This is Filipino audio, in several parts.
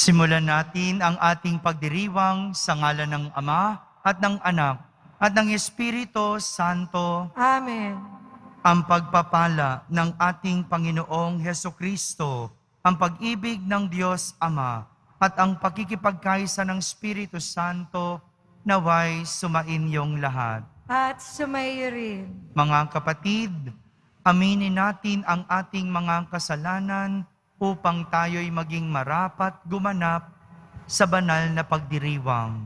Simulan natin ang ating pagdiriwang sa ngalan ng Ama at ng Anak at ng Espiritu Santo. Amen. Ang pagpapala ng ating Panginoong Hesukristo, ang pag-ibig ng Diyos Ama at ang pakikipagkaisa ng Espiritu Santo naway sumainyong lahat. At sumayo rin. Mga kapatid, aminin natin ang ating mga kasalanan upang tayo'y maging marapat gumanap sa banal na pagdiriwang.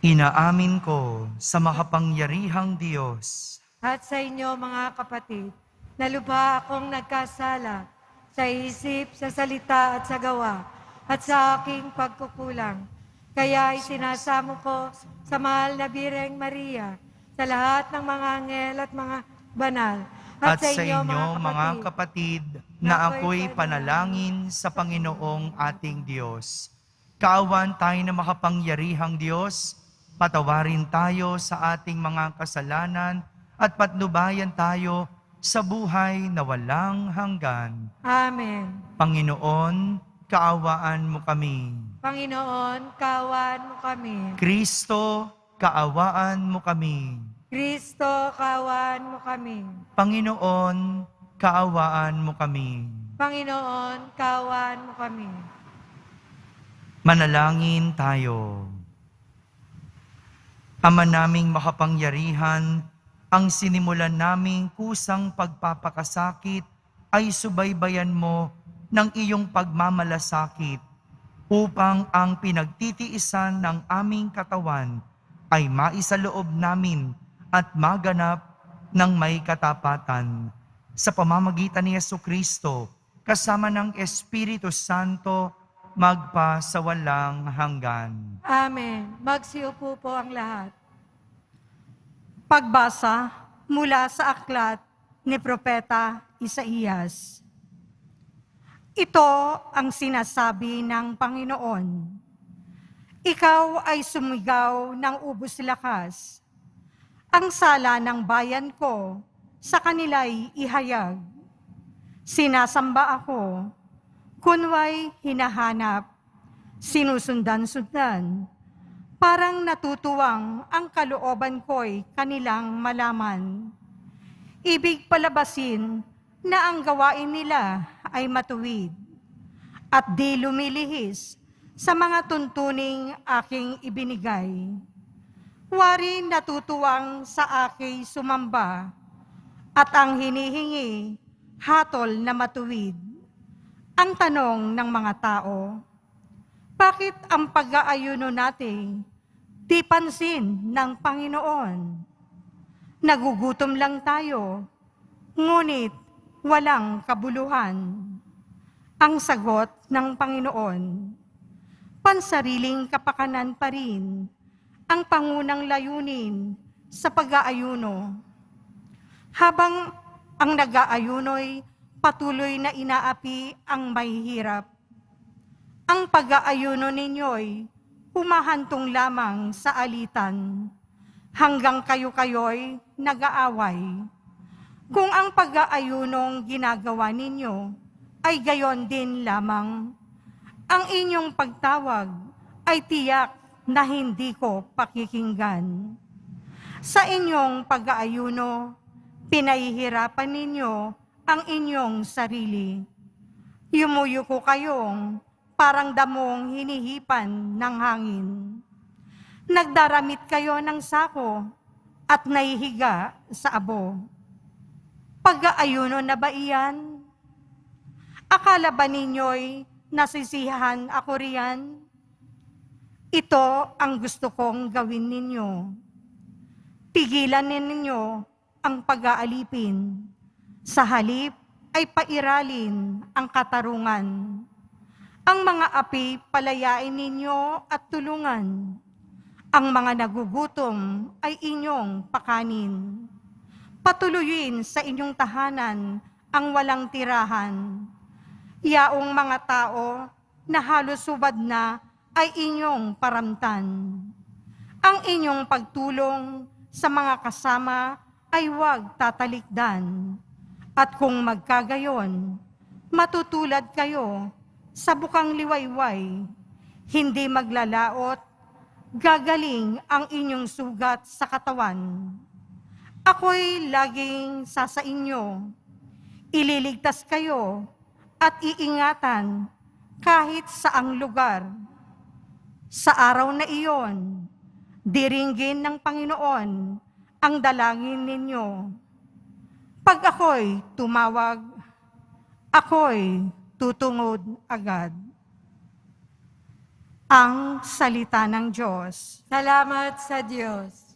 Inaamin ko sa makapangyarihang Diyos At sa inyo mga kapatid, na lubha akong nagkasala sa isip, sa salita at sa gawa, at sa aking pagkukulang. Kaya isinasamo ko sa mahal na Birheng Maria, sa lahat ng mga anghel at mga banal, at sa inyo mga kapatid na ako'y panalangin sa Panginoong ating Diyos. Kaawan tayo na makapangyarihang Diyos, patawarin tayo sa ating mga kasalanan at patnubayan tayo sa buhay na walang hanggan. Amen. Panginoon, kaawaan mo kami. Panginoon, kaawaan mo kami. Kristo, kaawaan mo kami. Kristo, kaawaan mo kami. Panginoon, kaawaan mo kami. Panginoon, kaawaan mo kami. Manalangin tayo. Ama naming makapangyarihan, ang sinimulan naming kusang pagpapakasakit ay subaybayan mo ng iyong pagmamalasakit upang ang pinagtitiisan ng aming katawan ay maisaloob namin at maganap ng may katapatan. Sa pamamagitan ni Jesucristo, kasama ng Espiritu Santo, magpa sa walang hanggan. Amen. Magsiupo po ang lahat. Pagbasa mula sa aklat ni Propeta Isaías. Ito ang sinasabi ng Panginoon. Ikaw ay sumigaw ng ubos lakas. Ang sala ng bayan ko sa kanila'y ihayag. Sinasamba ako, kunway hinahanap, sinusundan-sundan. Parang natutuwang ang kalooban ko'y kanilang malaman. Ibig palabasin na ang gawain nila ay matuwid at di lumilihis sa mga tuntuning aking ibinigay. Wari natutuwang sa aking sumamba at ang hinihingi hatol na matuwid. Ang tanong ng mga tao, bakit ang pag-aayuno natin di pansin ng Panginoon? Nagugutom lang tayo, ngunit walang kabuluhan. Ang sagot ng Panginoon, pansariling kapakanan pa rin ang pangunang layunin sa pag-aayuno. Habang ang nag-aayuno'y patuloy na inaapi ang mahihirap, ang pag-aayuno ninyo'y humahantong lamang sa alitan hanggang kayo-kayo'y nag-aaway. Kung ang pag-aayunong ginagawa ninyo ay gayon din lamang, ang inyong pagtawag ay tiyak na hindi ko pakikinggan. Sa inyong pag-aayuno, pinahihirapan ninyo ang inyong sarili. Yumuyuko kayong parang damong hinihipan ng hangin. Nagdaramit kayo ng sako at nahihiga sa abo. Pag-aayuno na ba iyan? Akala ba ninyo'y nasisiyahan ako riyan? Ito ang gusto kong gawin ninyo. Pigilan ninyo ang pag-aalipin. Sa halip ay pairalin ang katarungan. Ang mga api palayain ninyo at tulungan. Ang mga nagugutom ay inyong pakanin. Patuloyin sa inyong tahanan ang walang tirahan. Yaong mga tao na halos subad na ay inyong paramtan. Ang inyong pagtulong sa mga kasama ay huwag tatalikdan. At kung magkagayon, matutulad kayo sa bukang liwayway, hindi maglalaot, gagaling ang inyong sugat sa katawan. Ako'y laging sa inyo, ililigtas kayo at iingatan kahit saang lugar. Sa araw na iyon, diringgin ng Panginoon ang dalangin ninyo. Pag ako'y tumawag, ako'y tutungod agad. Ang salita ng Diyos. Salamat sa Diyos.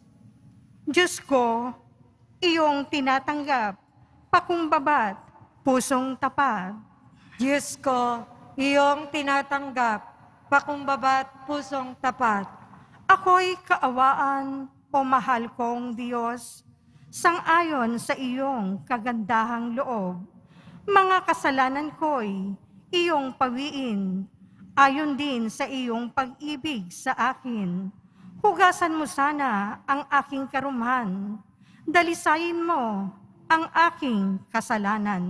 Diyos ko, iyong tinatanggap, pakumbabat, pusong tapat. Diyos ko, iyong tinatanggap, pakumbabat, pusong tapat. Ako'y kaawaan o mahal kong Diyos, sang-ayon sa iyong kagandahang loob. Mga kasalanan ko'y iyong pawiin, ayon din sa iyong pag-ibig sa akin. Hugasan mo sana ang aking karumhan, dalisayin mo ang aking kasalanan.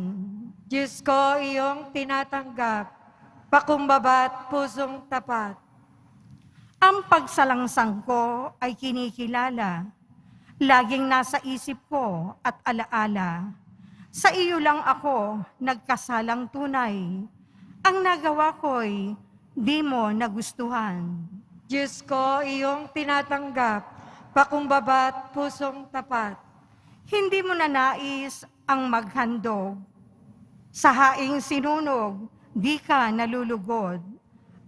Diyos ko, iyong tinatanggap, pakumbabat, pusong tapat. Ang pagsalangsang ko ay kinikilala, laging nasa isip ko at alaala. Sa iyo lang ako nagkasalang tunay, ang nagawa ko'y di mo nagustuhan. Diyos ko, iyong tinatanggap, pakumbabat, pusong tapat. Hindi mo na nais ang maghandog, sa haing sinunog, di ka nalulugod.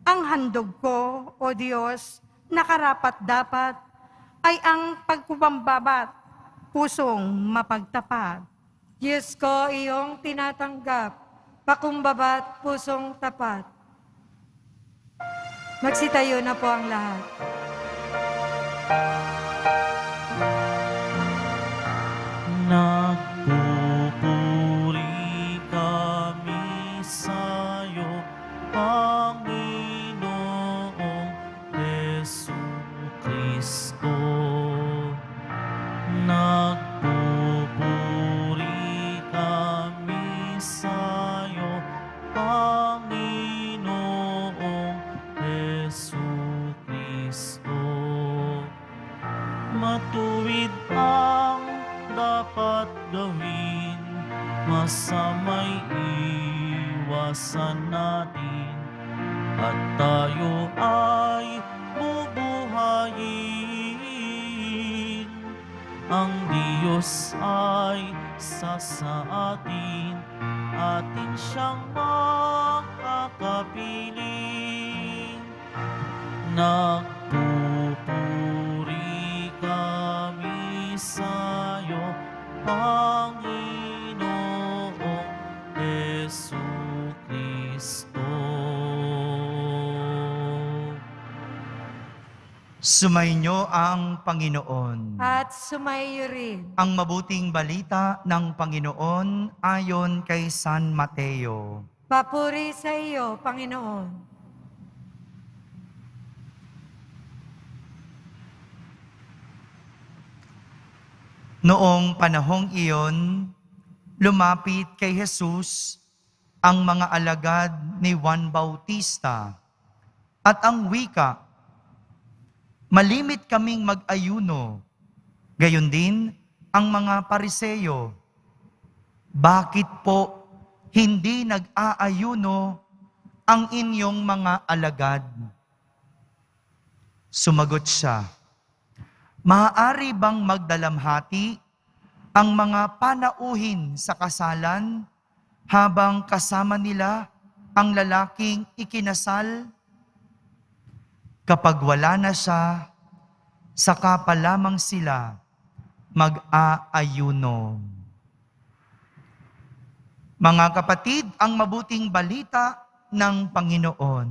Ang handog ko, O Diyos, nakarapat-dapat, ay ang pagkubambabat, pusong mapagtapat. Diyos ko, iyong tinatanggap, pakumbabat, pusong tapat. Magsitayo na po ang lahat. Nagpupuri kami sa'yo, Panginoong Jesucristo. Nagpupuri kami sa'yo, Panginoong Jesucristo. Matuwid ang dapat gawin, masama'y iwasan natin, at tayo ay bubuhayin. Ang Diyos ay isa sa atin, atin siyang makakapiling. Nagpupuri kami sa'yo, Panginoong Jesucristo. Sumainyo ang Panginoon. At sumayo rin. Ang mabuting balita ng Panginoon ayon kay San Mateo. Papuri sa iyo, Panginoon. Noong panahong iyon, lumapit kay Jesus ang mga alagad ni Juan Bautista at ang wika, malimit kaming mag-ayuno, gayon din ang mga Pariseyo. Bakit po hindi nag-aayuno ang inyong mga alagad? Sumagot siya, maaari bang magdalamhati ang mga panauhin sa kasalan habang kasama nila ang lalaking ikinasal? Kapag wala na siya, saka pa lamang sila mag-aayuno. Mga kapatid, ang mabuting balita ng Panginoon.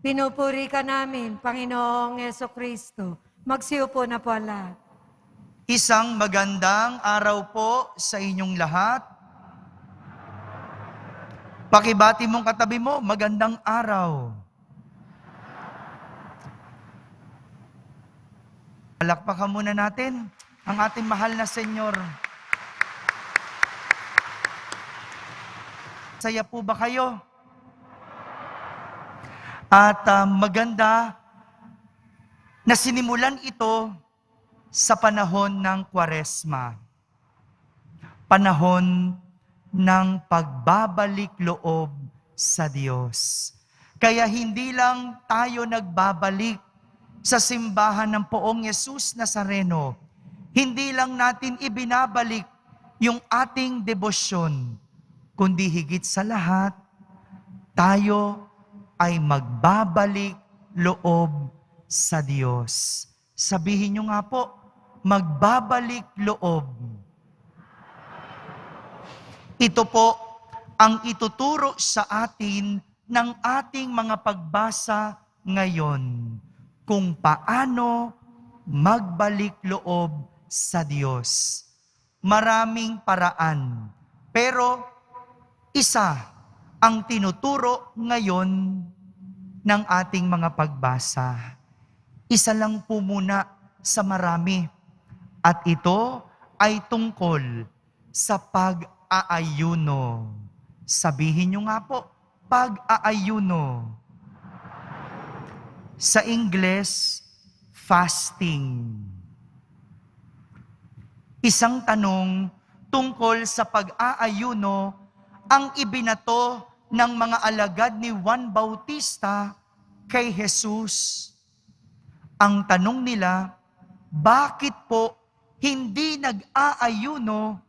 Pinupuri ka namin, Panginoong Jesucristo. Magsiupo na po ang lahat. Isang magandang araw po sa inyong lahat. Pakibati mong katabi mo, magandang araw. Palakpakan muna natin ang ating mahal na Senyor. Saya po ba kayo? At maganda na sinimulan ito sa panahon ng Kwaresma. Panahon ng pagbabalik loob sa Diyos. Kaya hindi lang tayo nagbabalik sa simbahan ng Poong Yesus Nazareno, hindi lang natin ibinabalik yung ating debosyon, kundi higit sa lahat, tayo ay magbabalik loob sa Diyos. Sabihin nyo nga po, magbabalik loob. Ito po ang ituturo sa atin ng ating mga pagbasa ngayon, kung paano magbalik loob sa Diyos. Maraming paraan, pero isa ang tinuturo ngayon ng ating mga pagbasa. Isa lang po muna sa marami, at ito ay tungkol sa pag-aayuno. Sabihin nyo nga po, pag-aayuno. Sa Ingles, fasting. Isang tanong tungkol sa pag-aayuno ang ibinato ng mga alagad ni Juan Bautista kay Jesus. Ang tanong nila, bakit po hindi nag-aayuno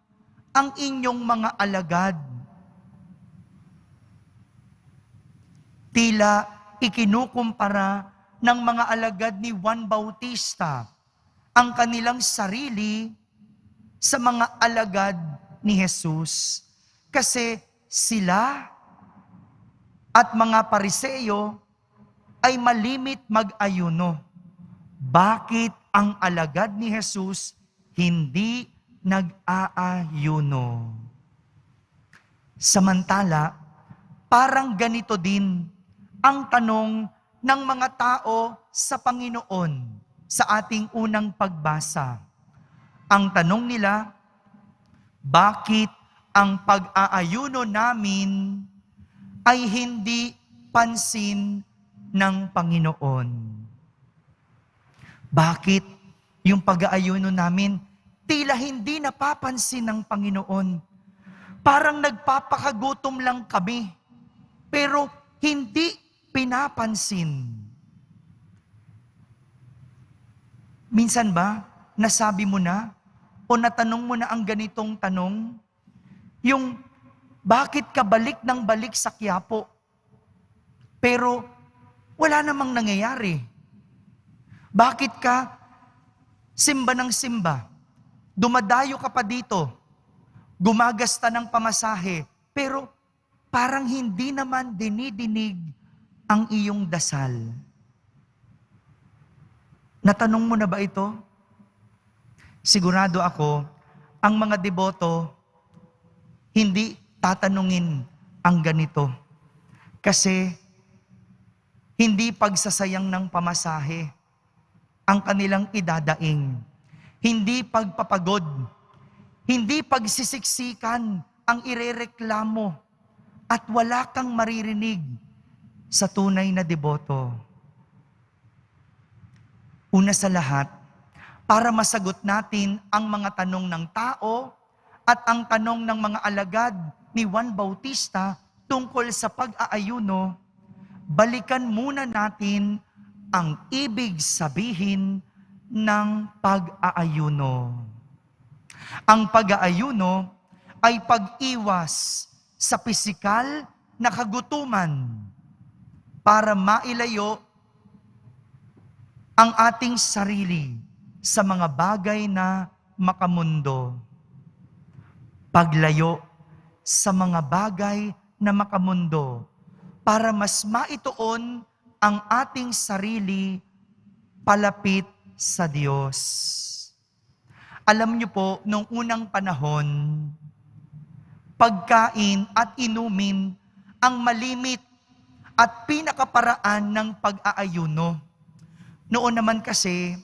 ang inyong mga alagad? Tila ikinukumpara ng mga alagad ni Juan Bautista ang kanilang sarili sa mga alagad ni Jesus. Kasi sila at mga Pariseo ay malimit mag-ayuno. Bakit ang alagad ni Jesus hindi nag-aayuno? Samantala, parang ganito din ang tanong ng mga tao sa Panginoon sa ating unang pagbasa. Ang tanong nila, bakit ang pag-aayuno namin ay hindi pansin ng Panginoon? Bakit yung pag-aayuno namin tila hindi napapansin ng Panginoon? Parang nagpapakagutom lang kami, pero hindi pinapansin. Minsan ba, nasabi mo na o natanong mo na ang ganitong tanong? Yung, bakit ka balik ng balik sa Quiapo? Pero, wala namang nangyayari. Bakit ka simba ng simba? Dumadayo ka pa dito. Gumagasta ng pamasahe. Pero, parang hindi naman dinidinig ang iyong dasal. Natanong mo na ba ito? Sigurado ako, ang mga deboto, hindi tatanungin ang ganito. Kasi, hindi pagsasayang ng pamasahe ang kanilang idadaing. Hindi pagpapagod, hindi pagsisiksikan ang irereklamo, at wala kang maririnig sa tunay na deboto. Una sa lahat, para masagot natin ang mga tanong ng tao at ang tanong ng mga alagad ni Juan Bautista tungkol sa pag-aayuno, balikan muna natin ang ibig sabihin ng pag-aayuno. Ang pag-aayuno ay pag-iwas sa pisikal na kagutuman para mailayo ang ating sarili sa mga bagay na makamundo. Paglayo sa mga bagay na makamundo para mas maituon ang ating sarili palapit sa Diyos. Alam niyo po, nung unang panahon, pagkain at inumin ang malimit at pinakaparaan ng pag-aayuno. Noon naman kasi,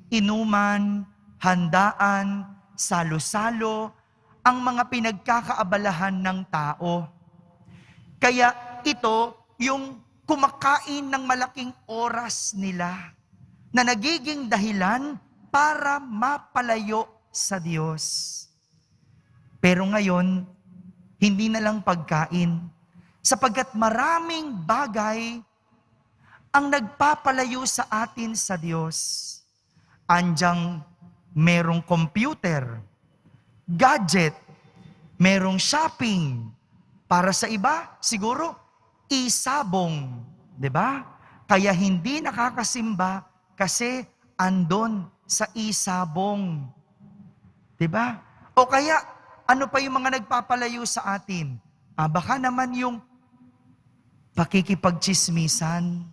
inuman, handaan, salo-salo, ang mga pinagkakaabalahan ng tao. Kaya ito yung kumakain ng malaking oras nila na nagiging dahilan para mapalayo sa Diyos. Pero ngayon, hindi na lang pagkain, sapagkat maraming bagay ang nagpapalayo sa atin sa Diyos. Andyang merong computer, gadget, merong shopping. Para sa iba, siguro, isabong. 'Di ba? Kaya hindi nakakasimba kasi andon sa isabong. 'Di ba? O kaya, ano pa yung mga nagpapalayo sa atin? Baka naman yung pakikipagtsismisan.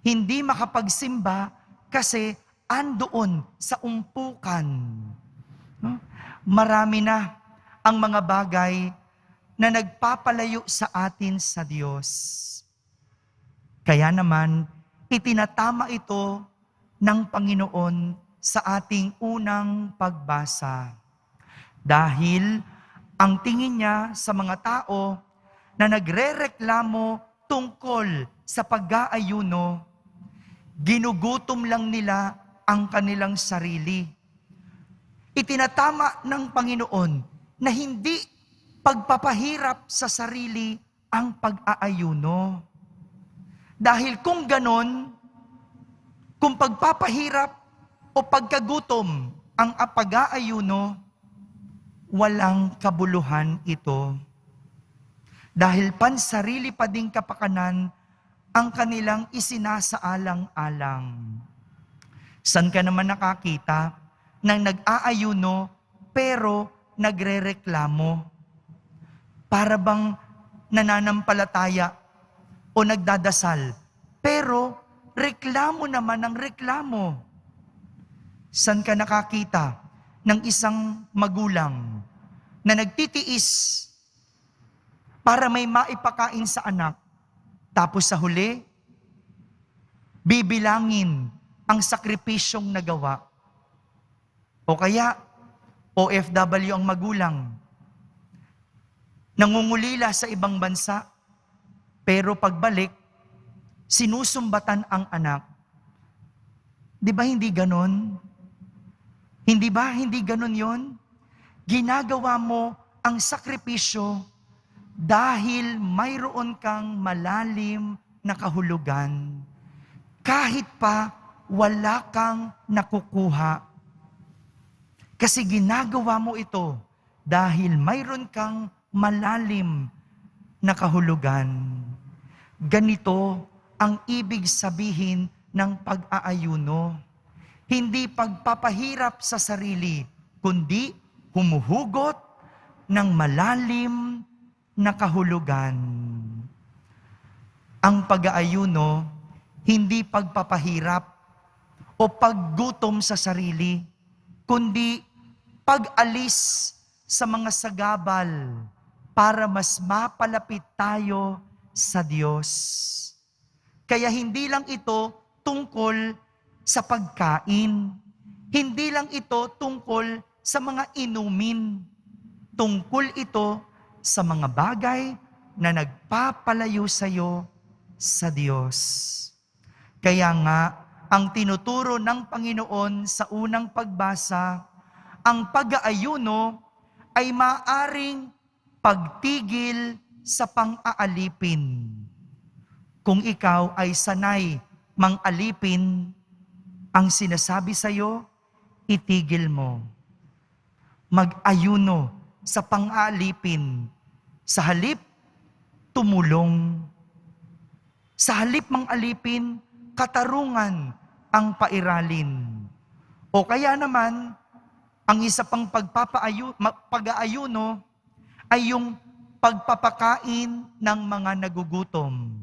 Hindi makapagsimba kasi andoon sa umpukan. No? Marami na ang mga bagay na nagpapalayo sa atin sa Diyos. Kaya naman, itinatama ito ng Panginoon sa ating unang pagbasa. Dahil ang tingin niya sa mga tao na nagrereklamo tungkol sa pag-aayuno, ginugutom lang nila ang kanilang sarili. Itinatama ng Panginoon na hindi pagpapahirap sa sarili ang pag-aayuno. Dahil kung ganon, kung pagpapahirap o pagkagutom ang pag-aayuno, walang kabuluhan ito. Dahil pansarili pa ding kapakanan ang kanilang isinasaalang-alang. San ka naman nakakita ng nag-aayuno pero nagrereklamo? Para bang nananampalataya o nagdadasal, pero reklamo naman ang reklamo. San ka nakakita ng isang magulang na nagtitiis para may maipakain sa anak, tapos sa huli, bibilangin ang sakripisyong nagawa? O kaya, OFW ang magulang, nangungulila sa ibang bansa, pero pagbalik, sinusumbatan ang anak. Di ba hindi ganon? Hindi ba hindi ganon yon? Ginagawa mo ang sakripisyo dahil mayroon kang malalim na kahulugan. Kahit pa wala kang nakukuha. Kasi ginagawa mo ito dahil mayroon kang malalim na kahulugan. Ganito ang ibig sabihin ng pag-aayuno. Hindi pagpapahirap sa sarili, kundi humuhugot ng malalim na kahulugan. Ang pag-aayuno, hindi pagpapahirap o paggutom sa sarili, kundi pag-alis sa mga sagabal para mas mapalapit tayo sa Diyos. Kaya hindi lang ito tungkol sa pagkain. Hindi lang ito tungkol sa mga inumin. Tungkol ito sa mga bagay na nagpapalayo sa iyo sa Diyos. Kaya nga, ang tinuturo ng Panginoon sa unang pagbasa, ang pag-aayuno ay maaring pagtigil sa pang-aalipin. Kung ikaw ay sanay mang-alipin, ang sinasabi sa iyo, itigil mo. Mag-ayuno sa pang-aalipin. Sa halip, tumulong. Sa halip mang-alipin, katarungan ang pairalin. O kaya naman, ang isa pang pag-aayuno ay yung pagpapakain ng mga nagugutom.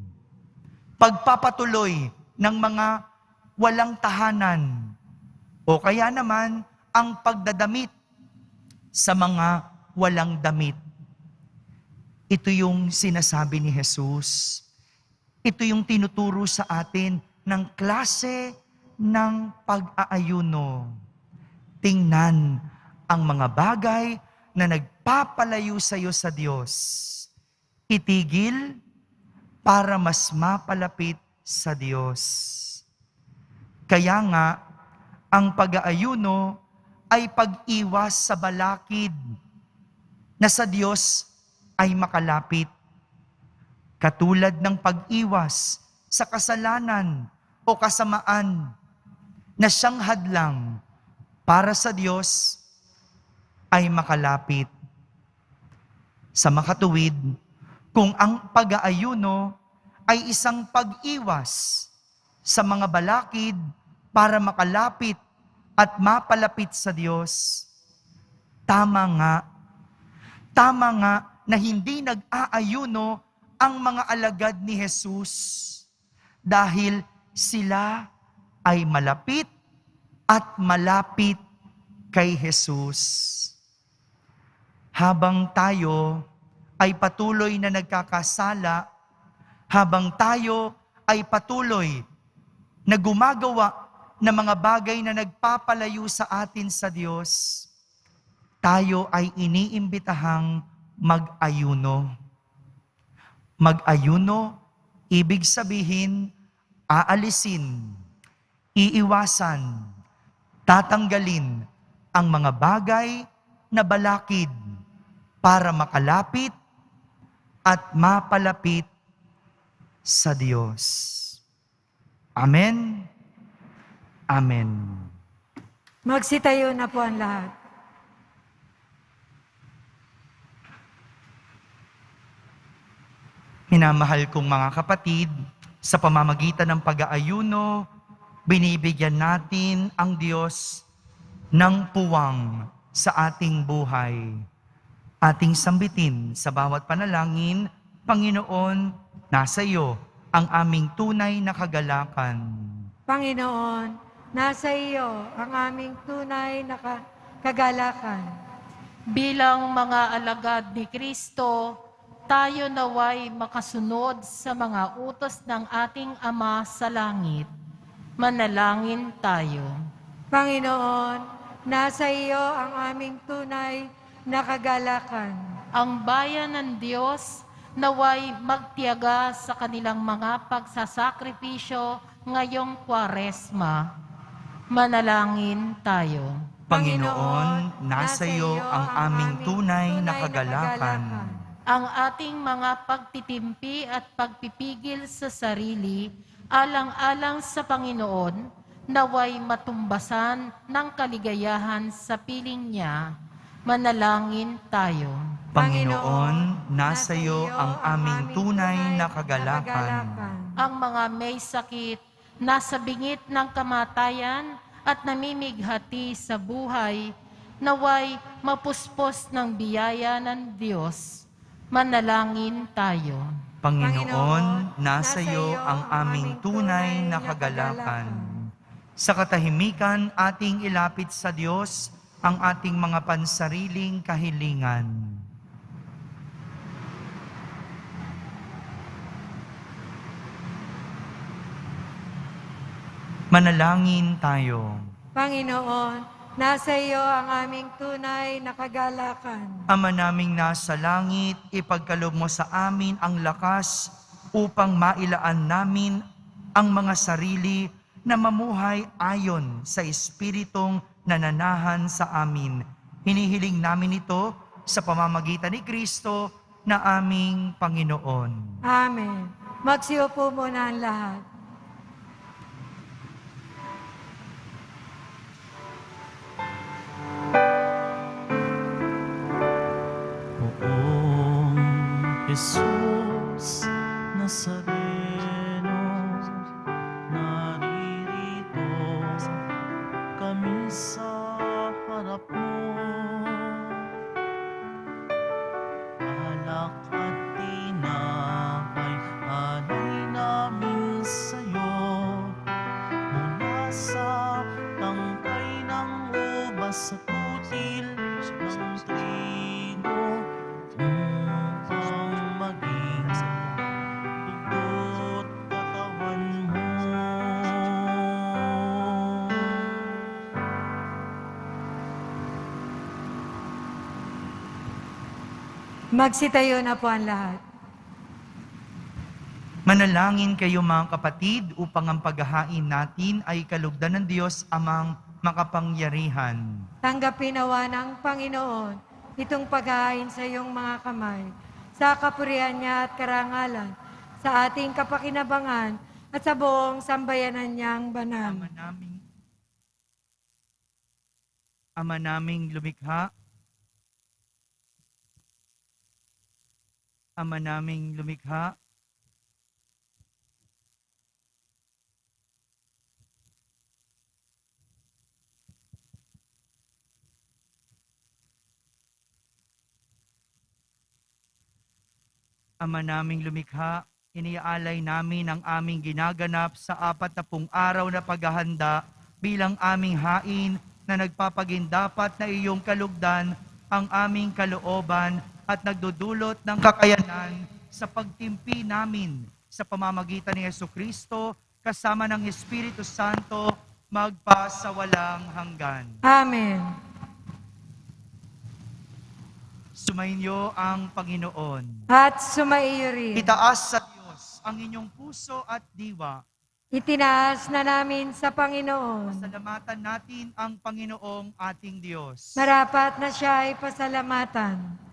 Pagpapatuloy ng mga walang tahanan. O kaya naman, ang pagdadamit sa mga walang damit. Ito yung sinasabi ni Jesus. Ito yung tinuturo sa atin ng klase ng pag-aayuno. Tingnan ang mga bagay na nagpapalayo sa iyo sa Diyos. Itigil, para mas mapalapit sa Diyos. Kaya nga, ang pag-aayuno ay pag-iwas sa balakid na sa Diyos ay makalapit. Katulad ng pag-iwas sa kasalanan o kasamaan na siyang hadlang para sa Diyos ay makalapit. Sa makatuwid, kung ang pag-aayuno ay isang pag-iwas sa mga balakid para makalapit at mapalapit sa Diyos, tama nga na hindi nag-aayuno ang mga alagad ni Jesus dahil sila ay malapit at malapit kay Jesus. Habang tayo ay patuloy na nagkakasala, habang tayo ay patuloy na gumagawa ng mga bagay na nagpapalayo sa atin sa Diyos, tayo ay iniimbitahang mag-ayuno. Mag-ayuno, ibig sabihin, aalisin, iiwasan, tatanggalin ang mga bagay na balakid para makalapit at mapalapit sa Diyos. Amen. Amen. Magsitayo na po ang lahat. Minamahal kong mga kapatid, sa pamamagitan ng pag-aayuno, binibigyan natin ang Diyos ng puwang sa ating buhay. Ating sambitin sa bawat panalangin, Panginoon, nasa iyo ang aming tunay na kagalakan. Panginoon, nasa iyo ang aming tunay na kagalakan. Bilang mga alagad ni Kristo, tayo naway makasunod sa mga utos ng ating Ama sa langit. Manalangin tayo. Panginoon, nasa iyo ang aming tunay na kagalakan. Ang bayan ng Diyos naway magtiyaga sa kanilang mga pagsasakripisyo ngayong Kwaresma. Manalangin tayo. Panginoon, nasa iyo ang aming tunay na kagalakan. Ang ating mga pagtitimpi at pagpipigil sa sarili, alang-alang sa Panginoon, naway matumbasan ng kaligayahan sa piling niya. Manalangin tayo. Panginoon, nasa iyo ang aming tunay na kagalakan. Ang mga may sakit, nasa bingit ng kamatayan at namimighati sa buhay, naway mapuspos ng biyaya ng Diyos. Manalangin tayo. Panginoon, nasa iyo ang aming tunay na kagalakan. Sa katahimikan, ating ilapit sa Diyos ang ating mga pansariling kahilingan. Manalangin tayo. Panginoon, nasa iyo ang aming tunay na kagalakan. Ama naming nasa langit, ipagkaloob mo sa amin ang lakas upang mailaan namin ang mga sarili na mamuhay ayon sa Espiritong nananahan sa amin. Hinihiling namin ito sa pamamagitan ni Kristo na aming Panginoon. Amen. Magsiupo muna ang lahat. Poong Jesus Nazareno, naririto kami sa harap mo. Alak at tinapay, alay namin sa'yo. Mula sa tangkay ng ubas sa tutil ng trigo, upang maging dugo't katawan mo. Magsitayo na po ang lahat. Manalangin kayo mga kapatid upang ang paghahain natin ay kalugdan ng Diyos amang makapangyarihan. Tanggapin nawa ng Panginoon itong paghahain sa iyong mga kamay, sa kapurihan niya at karangalan, sa ating kapakinabangan at sa buong sambayanan niyang banal. Ama naming lumikha, Ama naming lumikha, Ama naming lumikha, iniaalay namin ang aming ginaganap sa 40 araw na paghahanda bilang aming hain na nagpapagindapat na iyong kalugdan ang aming kalooban at nagdudulot ng kakayanan sa pagtimpi namin sa pamamagitan ni Jesucristo kasama ng Espiritu Santo magpa sa walang hanggan. Amen. Sumainyo ang Panginoon. At sumaiyo rin. Itaas sa Diyos ang inyong puso at diwa. Itinaas na namin sa Panginoon. Pasalamatan natin ang Panginoong ating Diyos. Marapat na siya ay pasalamatan.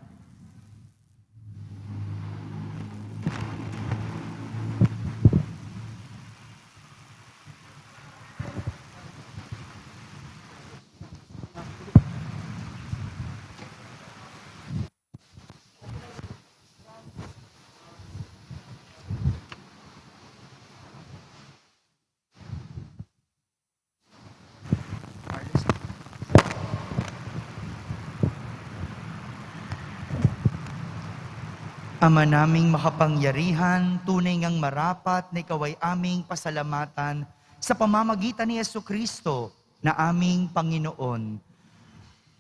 Ama naming makapangyarihan, tunay ngang marapat na ikaw ay aming pasalamatan sa pamamagitan ni Jesucristo na aming Panginoon.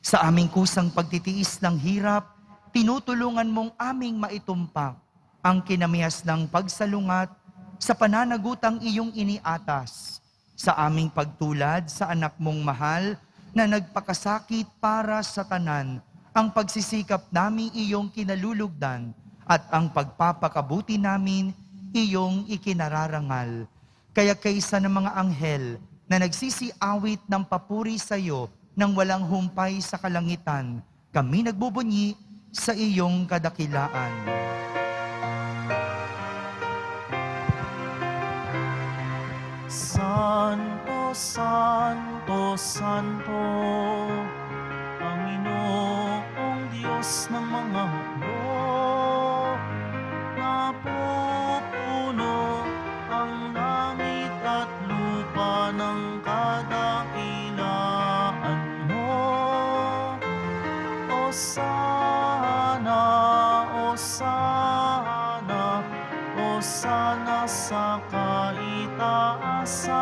Sa aming kusang pagtitiis ng hirap, tinutulungan mong aming maitumpak ang kinamihas ng pagsalungat sa pananagutang iyong iniatas, sa aming pagtulad sa anak mong mahal na nagpakasakit para sa tanan, ang pagsisikap namin iyong kinalulugdan, at ang pagpapakabuti namin iyong ikinararangal. Kaya kaysa ng mga anghel na nagsisiawit ng papuri sa iyo nang walang humpay sa kalangitan, kami nagbubunyi sa iyong kadakilaan. Santo, Santo, Santo, Panginoong Diyos ng mga hukbo, napupuno ang langit at lupa ng kadakilaan mo. Osana, Osana, Osana sa kaitaasan.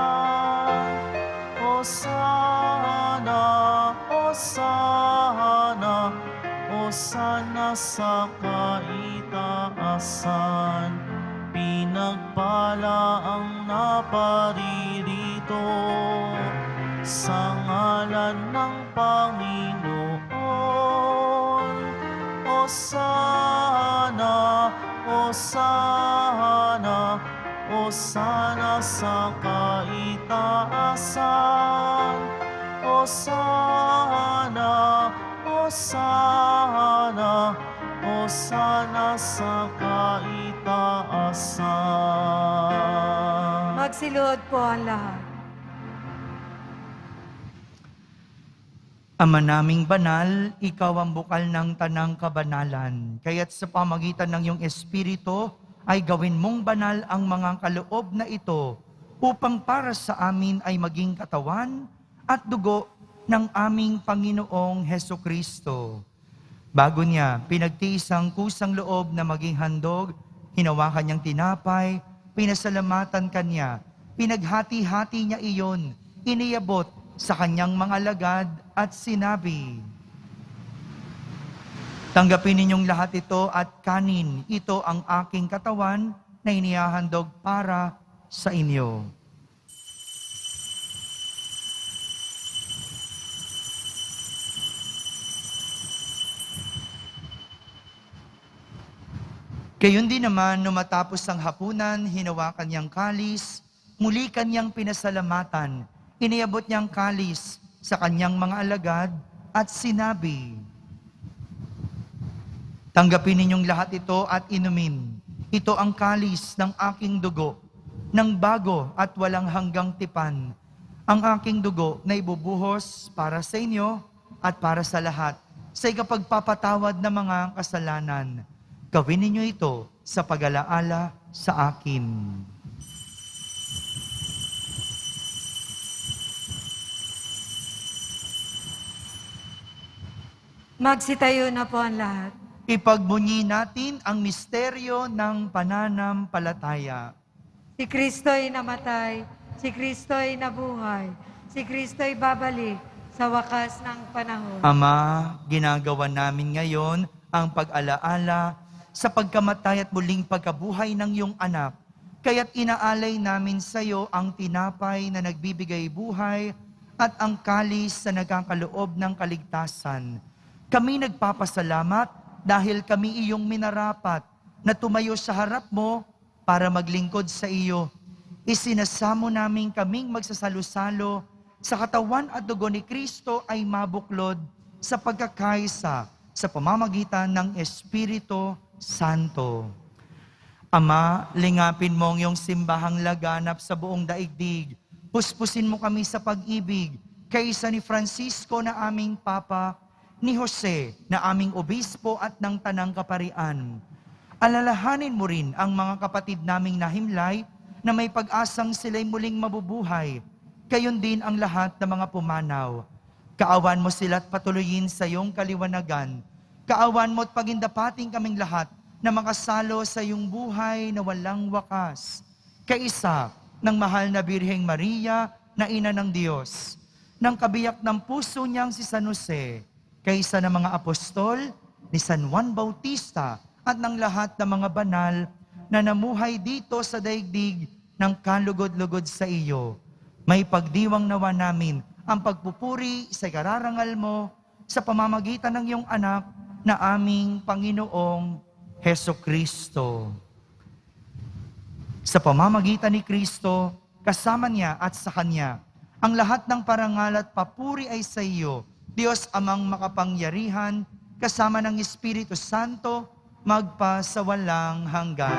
Osana, Osana, Osana sa kaitaasan. Pinagpala ang naparirito sa ngalan ng Panginoon. Osana, Osana, Osana sa kaitaasan. Osana, Osana, Osana sa kaitaasan. Magsiluhod po ang lahat. Ama naming banal, ikaw ang bukal ng tanang kabanalan. Kaya't sa pamagitan ng iyong Espiritu, ay gawin mong banal ang mga kaloob na ito upang para sa amin ay maging katawan at dugo ng aming Panginoong Hesukristo. Bago niya, pinagtiis ang kusang loob na maging handog, hinawakan niyang tinapay, pinasalamatan kanya, pinaghati-hati niya iyon, iniyabot sa kanyang mga lagad at sinabi, "Tanggapin ninyong lahat ito at kanin, ito ang aking katawan na inihahandog para sa inyo." Gayon din naman, nung matapos ang hapunan, hinawakan niyang kalis, muli kanyang pinasalamatan, iniabot niyang kalis sa kanyang mga alagad at sinabi, "Tanggapin ninyong lahat ito at inumin. Ito ang kalis ng aking dugo, ng bago at walang hanggang tipan. Ang aking dugo na ibubuhos para sa inyo at para sa lahat, sa ikapagpapatawad ng mga kasalanan. Gawin ninyo ito sa pag-alaala sa akin." Magsitayo na po ang lahat. Ipagbunyi natin ang misteryo ng pananampalataya. Si Kristo'y namatay, si Kristo'y nabuhay, si Kristo'y babalik sa wakas ng panahon. Ama, ginagawa namin ngayon ang pag-alaala sa pagkamatay at muling pagkabuhay ng iyong anak. Kaya't inaalay namin sa iyo ang tinapay na nagbibigay buhay at ang kalis na nagkakaloob ng kaligtasan. Kami nagpapasalamat dahil kami iyong minarapat na tumayo sa harap mo para maglingkod sa iyo. Isinasamo namin kaming magsasalo-salo sa katawan at dugo ni Kristo ay mabuklod sa pagkakaisa sa pamamagitan ng Espiritu Santo. Ama, lingapin mo ang iyong simbahang laganap sa buong daigdig. Puspusin mo kami sa pag-ibig, kaysa ni Francisco na aming Papa, ni Jose na aming obispo at ng Tanang Kaparian. Alalahanin mo rin ang mga kapatid naming nahimlay na may pag-asang sila'y muling mabubuhay. Gayon din ang lahat ng mga pumanaw. Kaawan mo sila at patuloyin sa iyong kaliwanagan. Kaawan mo at pagindapating kaming lahat na makasalo sa iyong buhay na walang wakas. Kaisa ng mahal na Birheng Maria na Ina ng Diyos, ng kabiyak ng puso niyang si San Jose, kaysa ng mga apostol, ni San Juan Bautista, at ng lahat ng mga banal na namuhay dito sa daigdig ng kalugod-lugod sa iyo. May pagdiwang nawa namin ang pagpupuri sa kararangal mo sa pamamagitan ng iyong anak na aming Panginoong Heso Kristo. Sa pamamagitan ni Kristo, kasama niya at sa Kanya, ang lahat ng parangal at papuri ay sa iyo, Diyos Amang makapangyarihan, kasama ng Espiritu Santo, magpa sa walang hanggan.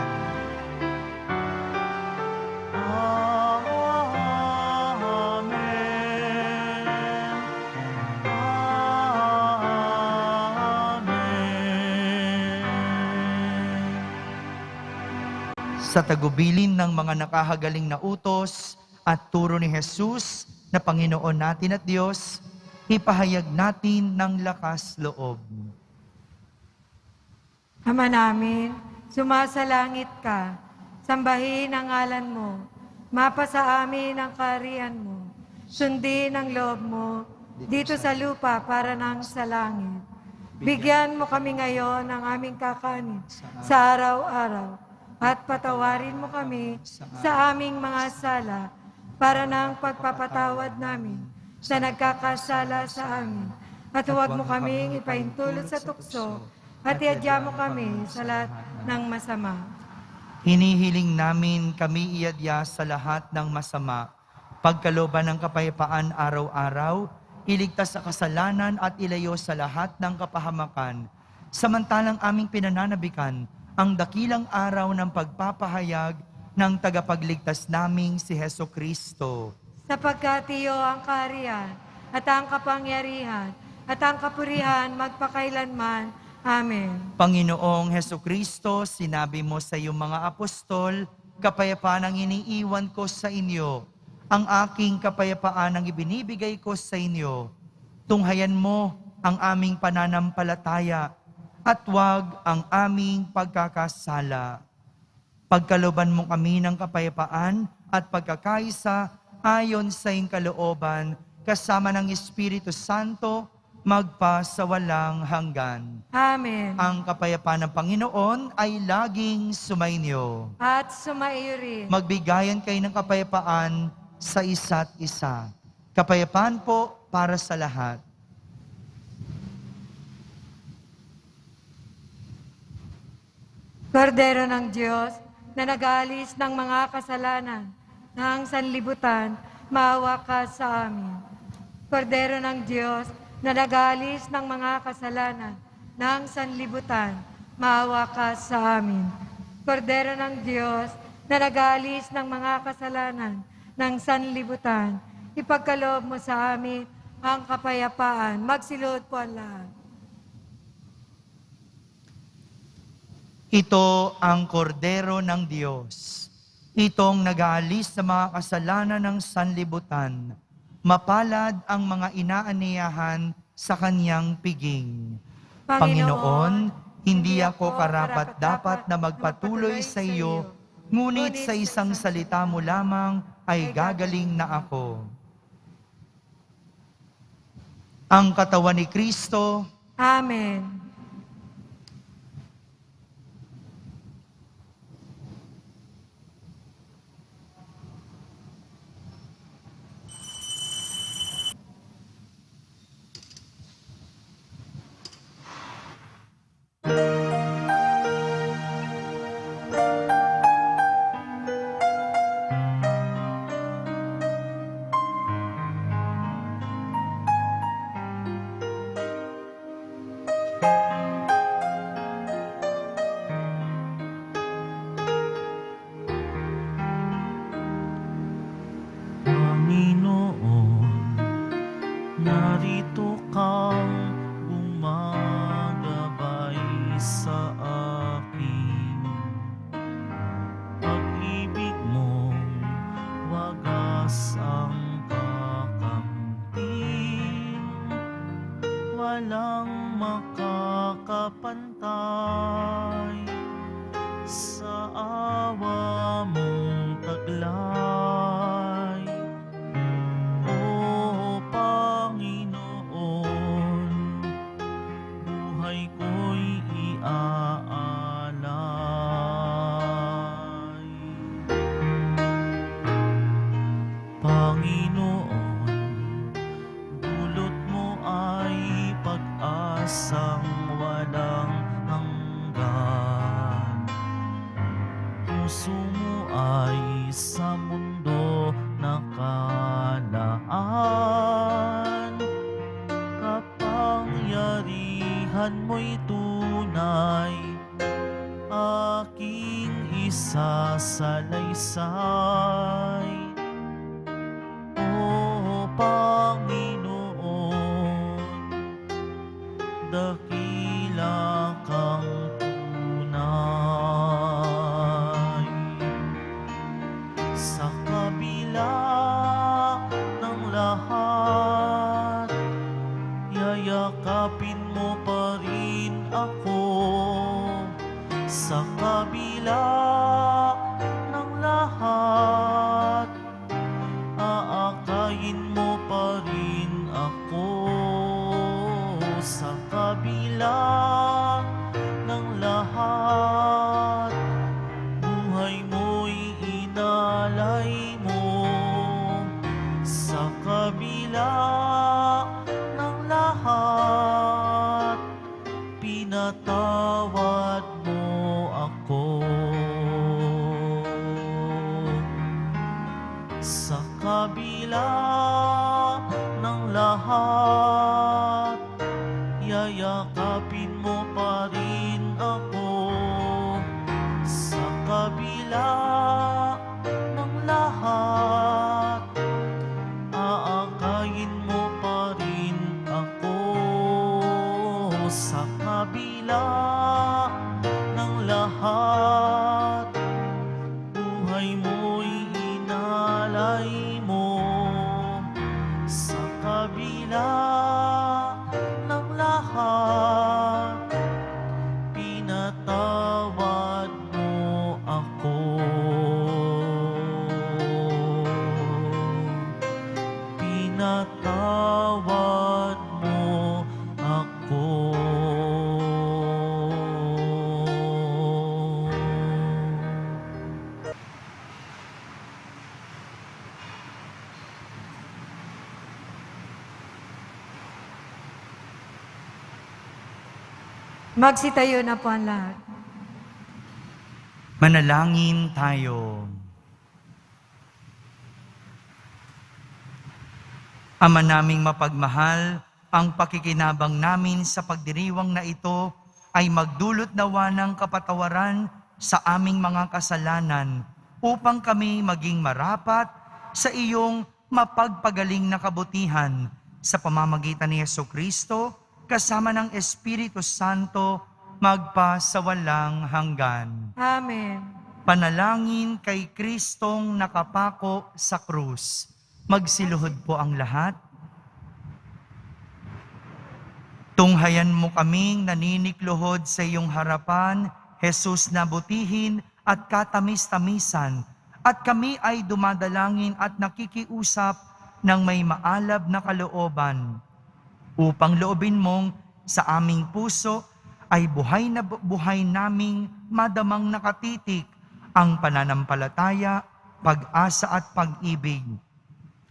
Sa tagubilin ng mga nakahagaling na utos at turo ni Jesus na Panginoon natin at Diyos, ipahayag natin ng lakas loob. Ama namin, sumasalangit ka, sambahin ang ngalan mo, mapasa amin ang kaharian mo, sundin ang loob mo, dito sa lupa para nang sa langit. Bigyan mo kami ngayon ng aming kakanin sa araw-araw, at patawarin mo kami sa aming mga sala, para nang pagpapatawad namin sa nagkakasala sa amin. At huwag mo kaming ipaintulot sa tukso, at iadya mo kami sa lahat ng masama. Hinihiling namin kami iadya sa lahat ng masama, pagkalooban ng kapayapaan araw-araw, iligtas sa kasalanan at ilayo sa lahat ng kapahamakan, samantalang aming pinananabikan ang dakilang araw ng pagpapahayag ng tagapagligtas naming si Heso Kristo. Sapagkat iyo ang kaharian, at ang kapangyarihan, at ang kapurihan magpakailanman. Amen. Panginoong Heso Kristo, sinabi mo sa iyong mga apostol, kapayapaan ang iniiwan ko sa inyo, ang aking kapayapaan ang ibinibigay ko sa inyo. Tunghayan mo ang aming pananampalataya, at huwag ang aming pagkakasala. Pagkalooban mo kami ng kapayapaan at pagkakaisa ayon sa iyong kalooban, kasama ng Espiritu Santo, magpa sa walang hanggan. Amen. Ang kapayapaan ng Panginoon ay laging sumainyo. At sumaiyo rin. Magbigayan kayo ng kapayapaan sa isa't isa. Kapayapaan po para sa lahat. Kordero ng Diyos, na nag-aalis ng mga kasalanan ng sanlibutan, maawa ka sa amin. Kordero ng Diyos, na nag-aalis ng mga kasalanan ng sanlibutan, maawa ka sa amin. Kordero ng Diyos, na nag-aalis ng mga kasalanan ng sanlibutan, ipagkaloob mo sa amin ang kapayapaan. Magsiluhod po ang lahat. Ito ang kordero ng Diyos. Itong nag-aalis sa mga kasalanan ng sanlibutan. Mapalad ang mga inaaniyahan sa kanyang piging. Panginoon, hindi ako karapat-dapat na magpatuloy sa iyo, ngunit sa isang salita mo lamang ay gagaling na ako. Ang katawan ni Kristo. Amen. Panginoon, narito kang gumagabay sa akin. Pag-ibig mong wagas ang kakamtin, walang makakapantay sa awa mong taglay. O Panginoon, buhay ko'y iaalay. Panginoon, dulot mo ay pag-asang walang hanggan. Puso mo ay sa mundo nakalaan. Kapangyarihan mo'y tunay, aking isasalaysay. O Panginoon, dakila kang tunay. Sa kabila ng lahat, yayakapin mo pa rin ako. Sa kabila ng lahat, aakayin mo pa rin ako. Sa kabila ng lahat, buhay mo'y inalay mo. Sa kabila ng lahat, pinatawad mo ako. Sa kabila ng lahat, yayakapin mo pa rin ako. Sa kabila ng lahat, aakayin mo pa rin ako. Sa kabila ng lahat, buhay mo'y inalay mo. Sa kabila ng lahat, pinatawad mo ako. Pinatawad mo ako. Magsitayo na po ang lahat. Manalangin tayo. Ama naming mapagmahal, ang pakikinabang namin sa pagdiriwang na ito ay magdulot nawa ng kapatawaran sa aming mga kasalanan upang kami maging marapat sa iyong mapagpagaling na kabutihan sa pamamagitan ni Jesucristo kasama ng Espiritu Santo magpa sa walang hanggan. Amen. Panalangin kay Kristong nakapako sa krus. Magsiluhod po ang lahat. Tunghayan mo kaming naninikluhod sa iyong harapan, Jesus na butihin at katamis-tamisan, at kami ay dumadalangin at nakikiusap ng may maalab na kalooban, upang loobin mong sa aming puso ay buhay na buhay naming madamang nakatitik ang pananampalataya, pag-asa at pag-ibig,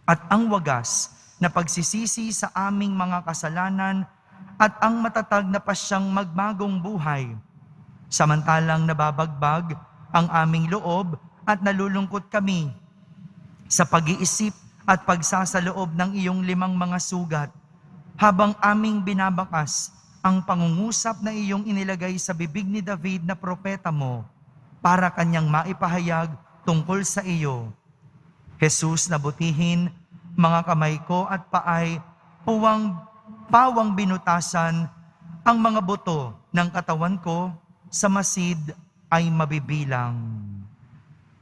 at ang wagas na pagsisisi sa aming mga kasalanan at ang matatag na pasyang magbagong buhay. Samantalang nababagbag ang aming loob at nalulungkot kami sa pag-iisip at pagsasaloob ng iyong 5 mga sugat, habang aming binabakas ang pangungusap na iyong inilagay sa bibig ni David na propeta mo para kanyang maipahayag tungkol sa iyo. Jesus na butihin, mga kamay ko at paay, pawang binutasan, ang mga buto ng katawan ko sa masid ay mabibilang.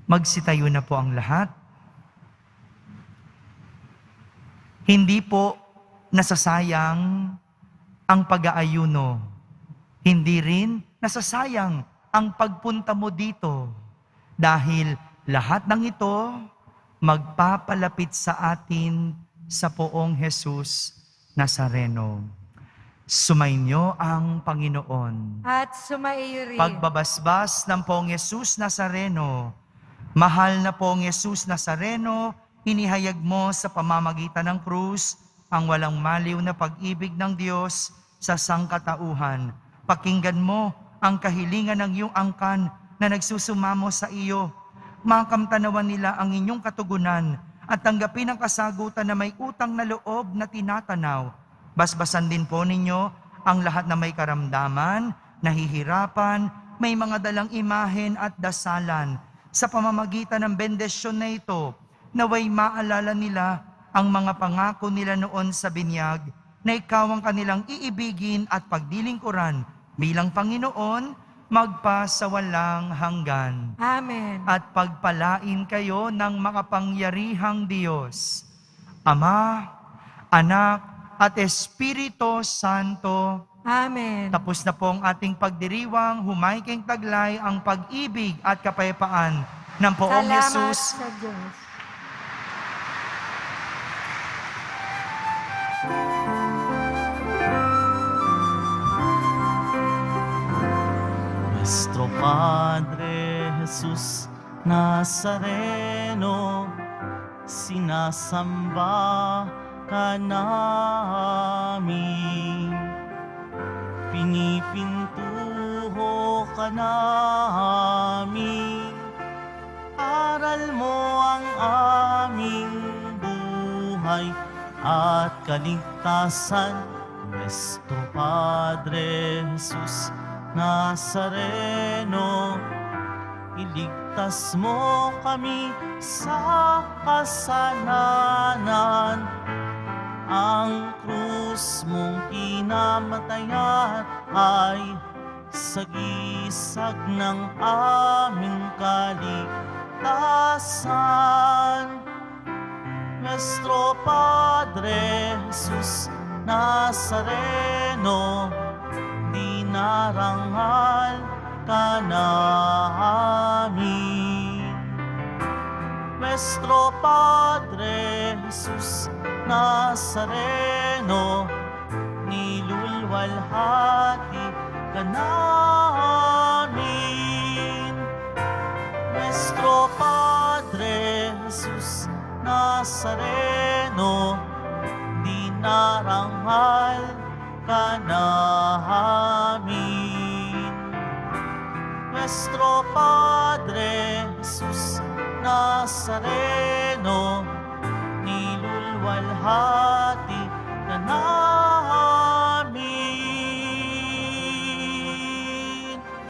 Magsitayo na po ang lahat. Hindi po nasasayang ang pag-aayuno. Hindi rin nasasayang ang pagpunta mo dito dahil lahat ng ito magpapalapit sa atin sa poong Jesus Nazareno. Sumainyo ang Panginoon. At sumaiyo rin. Pagbabasbas ng poong Jesus Nazareno, mahal na poong Jesus Nazareno, inihayag mo sa pamamagitan ng krus ang walang maliw na pag-ibig ng Diyos sa sangkatauhan. Pakinggan mo ang kahilingan ng iyong angkan na nagsusumamo sa iyo. Makamtanawan nila ang inyong katugunan at tanggapin ang kasagutan na may utang na loob na tinatanaw. Basbasan din po ninyo ang lahat na may karamdaman, nahihirapan, may mga dalang imahen at dasalan. Sa pamamagitan ng bendisyon na ito, naway maalala nila ang mga pangako nila noon sa binyag na ikaw ang kanilang iibigin at pagdilingkuran bilang Panginoon magpa sa walang hanggan. Amen. At pagpalain kayo ng makapangyarihang Diyos, Ama, Anak, at Espiritu Santo. Amen. Tapos na po ang ating pagdiriwang, humaykeng taglay ang pag-ibig at kapayapaan ng poong Salamat Jesus. sa Diyos. Nuestro Padre Jesus Nazareno, sinasamba ka namin. Pinipintuho ka namin. Aral mo ang aming buhay at kaligtasan. Nuestro Padre Jesus Nazareno, iligtas mo kami sa kasalanan. Ang krus mong kinamatayan ay sagisag ng aming kaligtasan. Nuestro Padre Jesus Nazareno, dinarangal ka namin. Nuestro Padre Jesus Nazareno, nilulwalhati ka namin. Nuestro Padre Jesus Nazareno, dinarangal ka namin. Nuestro Padre Jesus Nazareno, nilulwalhati na